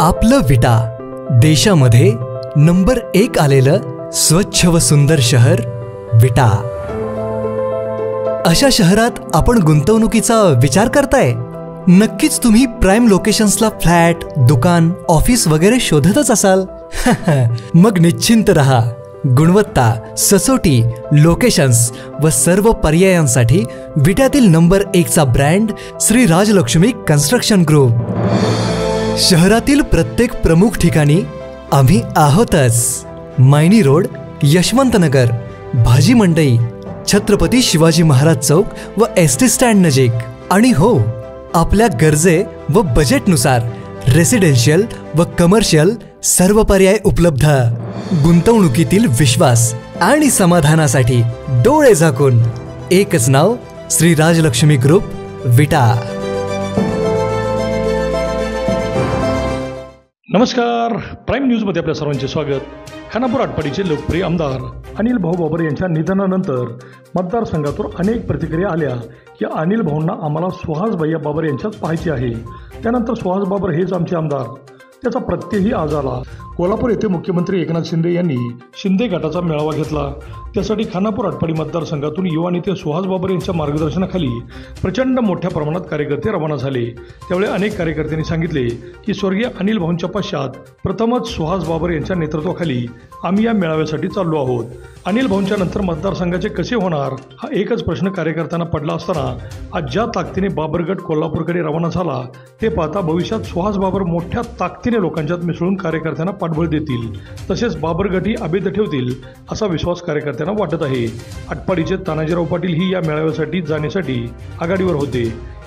आपलं विटा, देशामध्ये नंबर 1 आलेलं स्वच्छ व सुंदर शहर विटा। अशा शहरात आपण गुंतवणुकीचा विचार करताय? नक्कीच तुम्ही प्राइम लोकेशन्सला फ्लॅट, दुकान, ऑफिस वगैरे शोधतच असाल। मग निश्चिंत रहा, गुणवत्ता, सचोटी, लोकेशन्स व सर्व पर्यायांसाठी विट्यातील नंबर 1 चा brand Shri Rajlakshmi construction group. शहरातील प्रत्येक प्रमुख ठिकाणी आम्ही आहोतच। मायनी रोड, यशवंतनगर, भाजी मंडई, छत्रपती शिवाजी महाराज चौक व एसटी स्टँड नजीक। आणि हो, आपल्या गरजे व बजेटनुसार रेसिडेन्शियल व कमर्शियल सर्व पर्याय उपलब्ध। गुंतवणुकीतील विश्वास आणि समाधानासाठी डोळे झाकून एकच नाव, श्री राजलक्ष्मी ग्रुप विटा। नमस्कार, प्राईम न्यूजमध्ये आपल्या सर्वांचे स्वागत। खानापूर आटपाडीचे लोकप्रिय आमदार अनिल भाऊ बाबर यांच्या निधनानंतर मतदारसंघातून अनेक प्रतिक्रिया आल्या की अनिल भाऊंना आम्हाला सुहास भैया बाबर यांच्याच पाहायचे आहे। त्यानंतर सुहास बाबर हेच आमचे आमदार, त्याचा प्रत्ययही आज आला। कोल्हापूर येथे मुख्यमंत्री एकनाथ शिंदे यांनी शिंदे गटाचा मेळावा घेतला। त्यासाठी खानापूर आटपाडी मतदारसंघातून युवा नेते सुहास बाबर यांच्या मार्गदर्शनाखाली प्रचंड मोठ्या प्रमाणात कार्यकर्ते रवाना झाले। त्यावेळी अनेक कार्यकर्त्यांनी सांगितले की स्वर्गीय अनिल भाऊंच्या पश्चात प्रथमच सुहास बाबर यांच्या नेतृत्वाखाली आम्ही या मेळाव्यासाठी चाललो आहोत। अनिल भाऊंच्या नंतर मतदारसंघाचे कसे होणार हा एकच प्रश्न कार्यकर्त्यांना पडला असताना आज ज्या ताकदीने बाबर गट कोल्हापूरकडे रवाना झाला ते पाहता भविष्यात सुहास बाबर मोठ्या ताकदीने लोकांच्यात मिसळून कार्यकर्त्यांना पाठबळ देतील, तसेच बाबर गटही अभेद्य ठेवतील असा विश्वास कार्यकर्त्यांना वाटत आहे। आटपाडीचे तानाजीराव पाटील ही या मेळाव्यासाठी जाण्यासाठी आघाडीवर होते।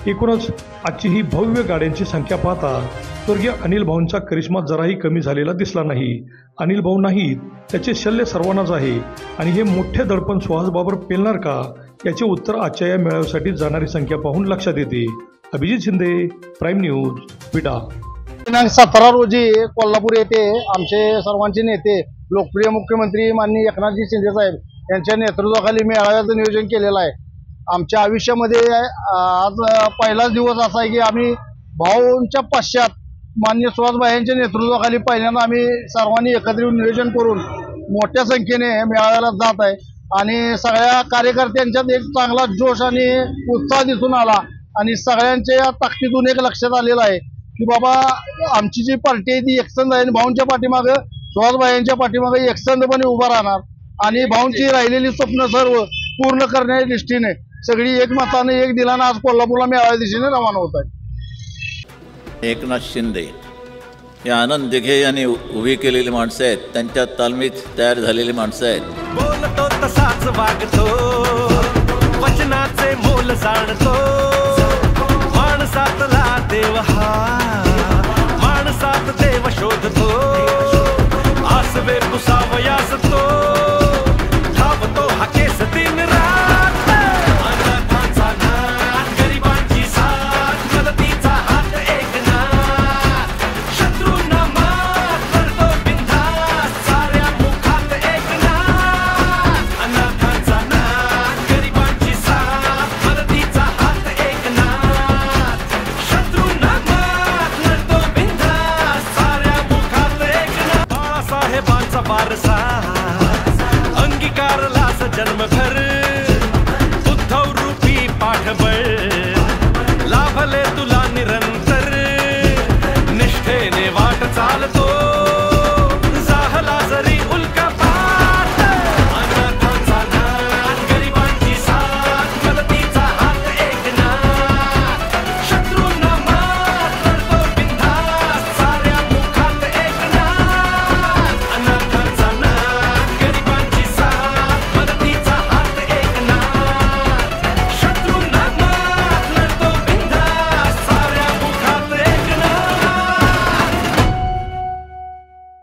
एकूणच आजची ही भव्य गाड्यांची संख्या पाहता स्वर्गीय अनिल भाऊंचा करिश्मा जराही कमी झालेला दिसला नाही। अनिल भाऊ नाहीत, त्याचे शल्य सर्वांनाच आहे आणि हे मोठे दडपण सुहास बाबर पेलणार का याचे उत्तर आजच्या या मेळाव्यासाठी जाणारी संख्या पाहून लक्षात येते। अभिजित शिंदे, प्राईम न्यूज, विटा। दिनांक 17 रोजी कोल्हापूर येथे आमचे सर्वांचे नेते लोकप्रिय मुख्यमंत्री माननीय एकनाथजी शिंदे साहेब यांच्या नेतृत्वाखाली मेळाव्याचं नियोजन केलेलं आहे। आमच्या आयुष्यामध्ये आज पहिलाच दिवस असा आहे की आम्ही भाऊंच्या पश्चात माननीय सुहासभाई यांच्या नेतृत्वाखाली पहिल्यांदा आम्ही सर्वांनी एकत्रित नियोजन करून मोठ्या संख्येने मेळाव्याला जात आहे आणि सगळ्या कार्यकर्त्यांच्यात एक चांगला जोश आणि उत्साह दिसून आला आणि सगळ्यांच्या ताकदीतून एक लक्षात आलेलं आहे की बाबा आमची जी पार्टी आहे ती एकसंध आहे। भाऊंच्या पाठीमागे, सुहासभाई यांच्या पाठीमागे एकसंधपणे उभा राहणार आणि भाऊंची राहिलेली स्वप्न सर्व पूर्ण करण्याच्या दृष्टीने सगळी एकमताने एक दिलाने आज कोल्हापूरला मेळाव्या दिशेने रवाना होत आहे। एकनाथ शिंदे हे आनंद दिघे यांनी उभी केलेली माणसं आहेत, त्यांच्या तालमीत तयार झालेली माणसं आहेत। बोलतो तसाच वागतो, वचनाचे मोल जाणतो।